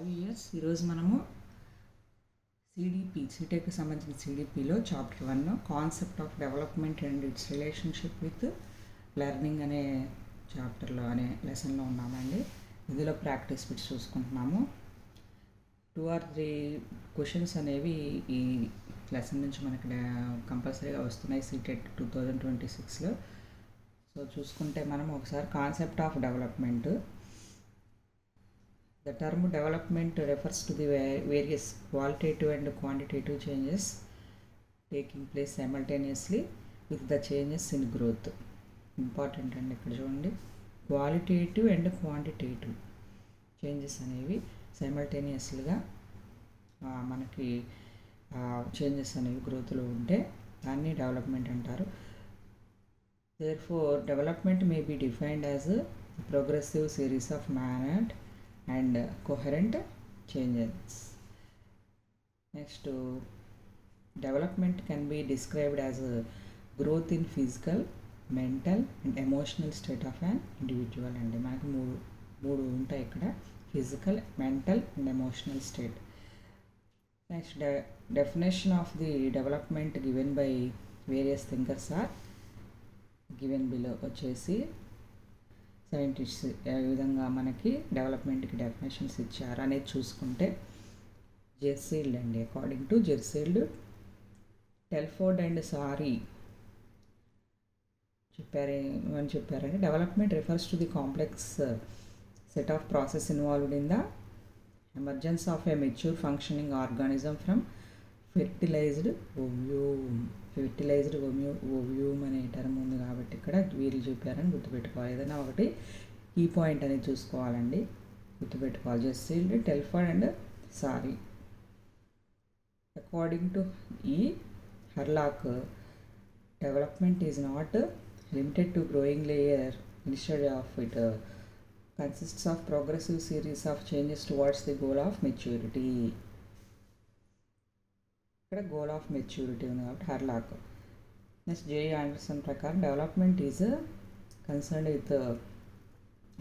5 years ఈరోజు మనము సీటెక్కి సంబంధించిన సిడిపిలో chapter 1 concept of development and its relationship with learning అనే చాప్టర్లో అనే లెసన్లో ఉన్నామండి. ఇందులో ప్రాక్టీస్ బిట్స్ చూసుకుంటున్నాము. 2 or 3 క్వశ్చన్స్ అనేవి ఈ లెసన్ నుంచి మనకి కంపల్సరీగా వస్తున్నాయి సీటెట్ 2026లో. సో చూసుకుంటే మనం ఒకసారి concept of development. The term development refers to the various qualitative and quantitative changes taking place simultaneously with the changes in growth. Important అండి, ఇక్కడ చూడండి, క్వాలిటేటివ్ అండ్ క్వాంటిటేటివ్ చేంజెస్ అనేవి సైమల్టేనియస్గా మనకి చేంజెస్ అనేవి గ్రోత్లో ఉంటే దాన్ని డెవలప్మెంట్ అంటారు. Therefore, development may be defined as a progressive series of mannered and coherent changes. Next, development can be described as a growth in physical, mental and emotional state of an individual. And మనకు మూడు ఉంటాయి ఇక్కడ, physical, mental and emotional state. Next, definition of the development given by various thinkers are given below. వచ్చేసి scientists ఏ విధంగా మనకి డెవలప్మెంట్కి definitions ఇచ్చారు అనేది చూసుకుంటే, జెర్సీల్డ్ అండి, according to Jersild, Telford and Sawrey చెప్పారంటే development refers to the complex set of process involved in the emergence of a mature functioning organism from fertilised ovum అనే టర్మ్ ఉంది కాబట్టి ఇక్కడ వీళ్ళు చెప్పారని గుర్తుపెట్టుకోవాలి. ఏదైనా ఒకటి ఈ పాయింట్ అనేది చూసుకోవాలండి, గుర్తుపెట్టుకోవాలి. Jersild, Telford and Sawrey. According to ఈ Hurlock, development is not limited to growing లేయర్, instead of it consists of progressive series of changes towards the goal of maturity. ఇక్కడ గోల్ ఆఫ్ మెచ్యూరిటీ ఉంది కాబట్టి Hurlock. Next, J E Anderson ప్రకారం development is concerned with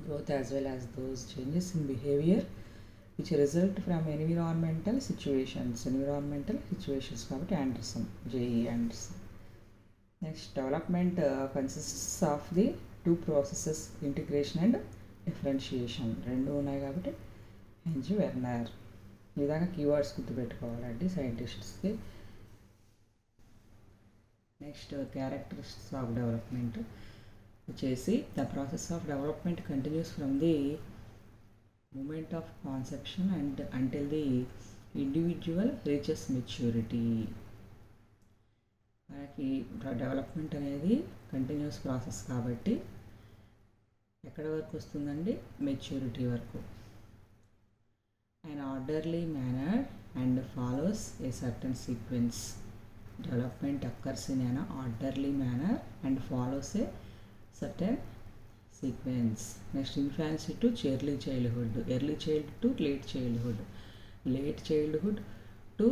growth as well as those changes in behaviour which result from environmental situations కాబట్టి Anderson, J E Anderson. Next, development consists of the 2 processes, integration and differentiation. 2 ఉన్నాయి కాబట్టి Heinz Werner. ఈ విధంగా keywords గుర్తుపెట్టుకోవాలండి సైంటిస్ట్స్కి. Next, characteristics of development వచ్చేసి, the process of development continues from the moment of conception and until the individual reaches maturity. మనకి development అనేది continuous process కాబట్టి ఎక్కడి వరకు వస్తుందండి, మెచ్యూరిటీ వరకు. An orderly manner and follows a certain sequence. Development occurs in an orderly manner and follows a certain sequence. Next, infancy to early childhood, early childhood to late childhood, late childhood to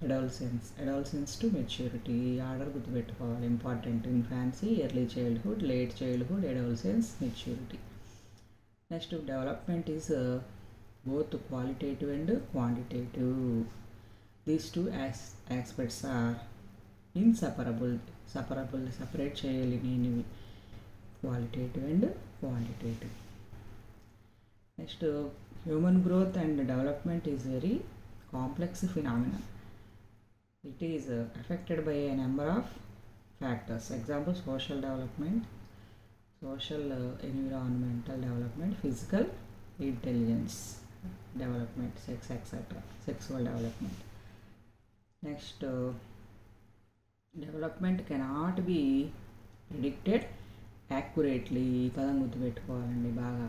adolescence to maturity. Order గుర్తుపెట్టుకోవాలి, important. Infancy, early childhood, late childhood, adolescence, maturity. Next, development is both qualitative and quantitative. These 2 aspects are inseparable, separate చేయలేనివి, qualitative and quantitative. Next, human growth and development is very complex phenomenon. It is affected by a number of factors. Example, social development, social environmental development, physical intelligence development, sex, etc., sexual development. Next, development cannot be predicted accurately. ఈ పదం గుర్తుపెట్టుకోవాలండి బాగా,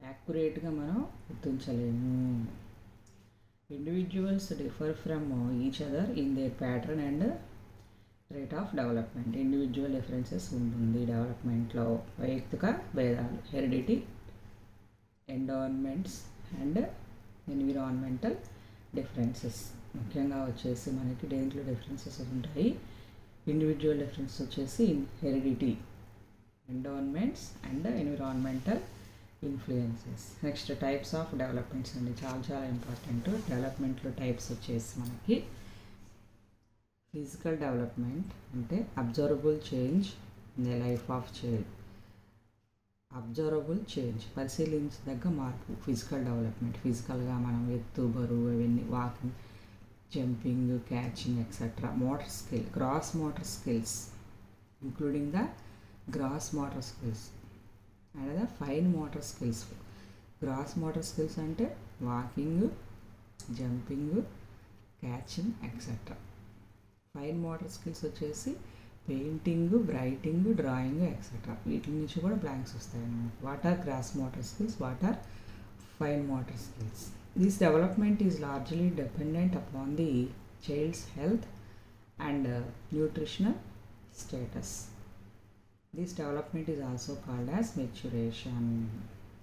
యాక్యురేట్గా మనం గుర్తించలేము. Individuals differ from each other in their pattern and rate of development. Individual differences ఉంటుంది డెవలప్మెంట్లో, వైయక్తిక భేదాలు, heredity, endowments and environmental differences. ముఖ్యంగా వచ్చేసి మనకి దేంట్లో డిఫరెన్సెస్ ఉంటాయి, ఇండివిజువల్ డిఫరెన్స్ వచ్చేసి heredity, endowments and environmental influences. Next types of developments అండి, చాలా చాలా ఇంపార్టెంట్. డెవలప్మెంట్లో టైప్స్ వచ్చేసి మనకి ఫిజికల్ డెవలప్మెంట్ అంటే observable change in the life of child. Observable change, పరిశీలించదగ్గ మార్పు, ఫిజికల్ డెవలప్మెంట్. ఫిజికల్గా మనం ఎత్తు, బరువు, అవన్నీ, walking, jumping, catching etcetera. Motor skill, gross motor skills including the gross motor skills and the fine motor skills. Gross motor skills అంటే walking, jumping, catching etcetera. Fine motor skills వచ్చేసి painting, writing, drawing etcetera. వీటి నుంచి కూడా blanks వస్తాయి అన్నమాట. What are gross motor skills, what are fine motor skills. This development is largely dependent upon the child's health and nutritional status. This development is also called as maturation.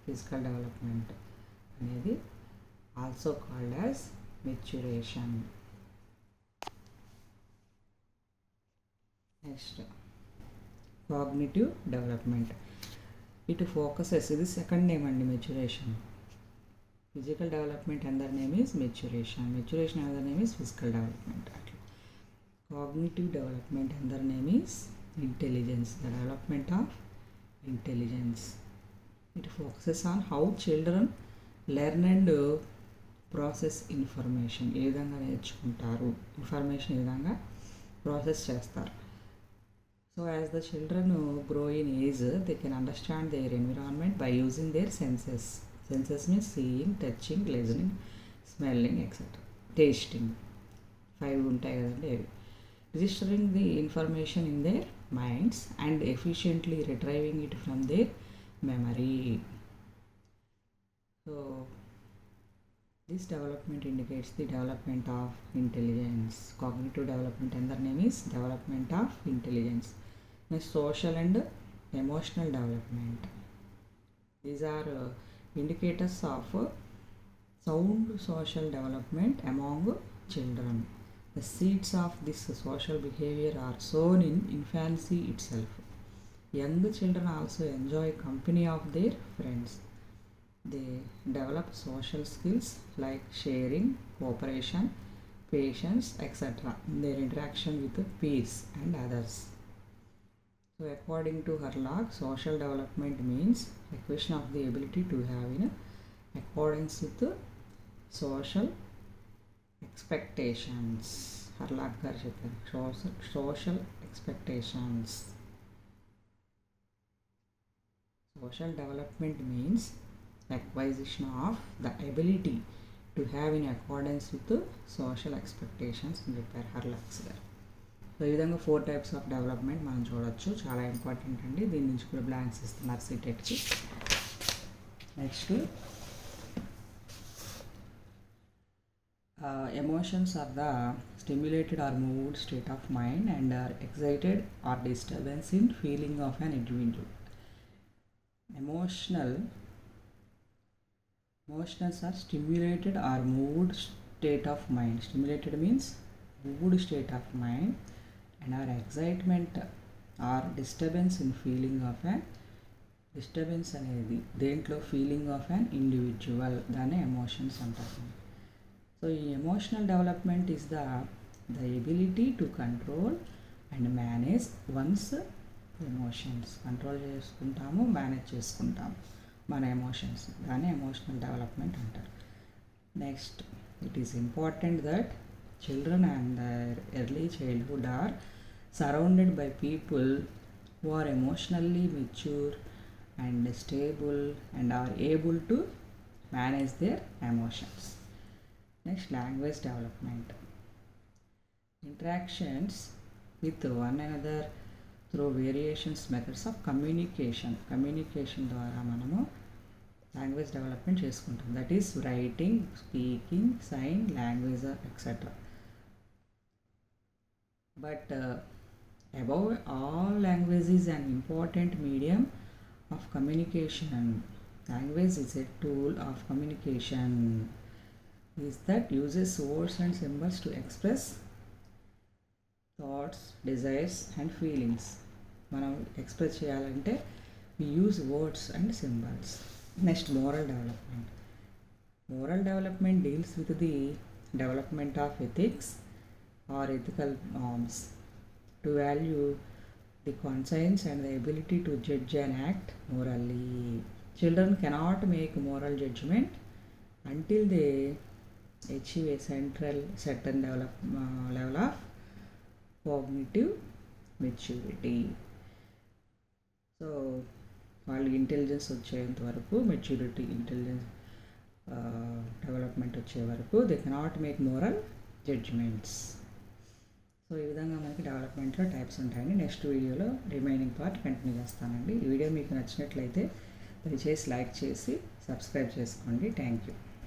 Physical development అనేది also called as maturation. Next cognitive development. It focuses, ఇది second name అండి maturation. Physical development another name is maturation, maturation another name is physical development. అట్లా cognitive development another name is intelligence, the development of intelligence. It focuses on how children learn and process information. ఏ విధంగా నేర్చుకుంటారు, information ఏ విధంగా process చేస్తారు. So as the children grow in age, they can understand their environment by using their senses. Senses means seeing, touching, listening, smelling, etc. Tasting. 5 ఉంటాయి కదండి అవి. Registering the information in their minds and efficiently retrieving it from their memory. So this development indicates the development of intelligence. Cognitive development and the name is development of intelligence. Next, social and emotional development. These are indicators of sound social development among children. The seeds of this social behavior are sown in infancy itself. Young children also enjoy company of their friends. They develop social skills like sharing, cooperation, patience, etc. in their interaction with peers and others. So according to Harlock, social development means acquisition of the ability to have in accordance with social expectations. Harlock garu chepparu social expectations. Social development means acquisition of the ability to have in accordance with social expectations అని చెప్పారు హర్లాక్స్ గారు. So ఈ విధంగా 4 types of development మనం చూడొచ్చు. చాలా important అండి, దీని నుంచి కూడా బ్లాంక్స్ ఇస్తున్నారు సీటెట్కి. Next emotions are the stimulated or moved state of mind and are excited or disturbance in feeling of an individual. Emotions are stimulated or moved state of mind. Stimulated means moved state of mind and our excitement or disturbance in feeling of an disturbance అనేది దేంట్లో feeling of an individual, దాన్ని emotions అంటారు. So ఈ emotional development is the ability to control and manage one's emotions. Control చేసుకుంటాము, manage చేసుకుంటాము మన emotions, దాన్ని emotional development అంటారు. Next, it is important that children and their early childhood are surrounded by people who are emotionally mature and stable and are able to manage their emotions. Next, language development. Interactions with one another through variations methods of communication. Communication ద్వారా మనము language development చేసుకుంటాం. That is writing, speaking, sign language etcetera. But above all, language is an important medium of communication. Language is a tool of communication is that uses words and symbols to express thoughts, desires and feelings. మనం express చేయాలంటే we use words and symbols. Next moral development. Moral development deals with the development of ethics or ethical norms to value the conscience and the ability to judge and act morally. Children cannot make moral judgment until they achieve a certain level of cognitive maturity. So వాళ్ళు intelligence వచ్చేంత వరకు, maturity intelligence development వచ్చే వరకు they cannot make moral judgements. So ఈ విధంగా మనకి డెవలప్మెంట్లో types ఉంటాయండి. నెక్స్ట్ వీడియోలో రిమైనింగ్ పార్ట్ కంటిన్యూ చేస్తానండి. ఈ వీడియో మీకు నచ్చినట్లయితే దయచేసి లైక్ చేసి సబ్స్క్రైబ్ చేసుకోండి. Thank you.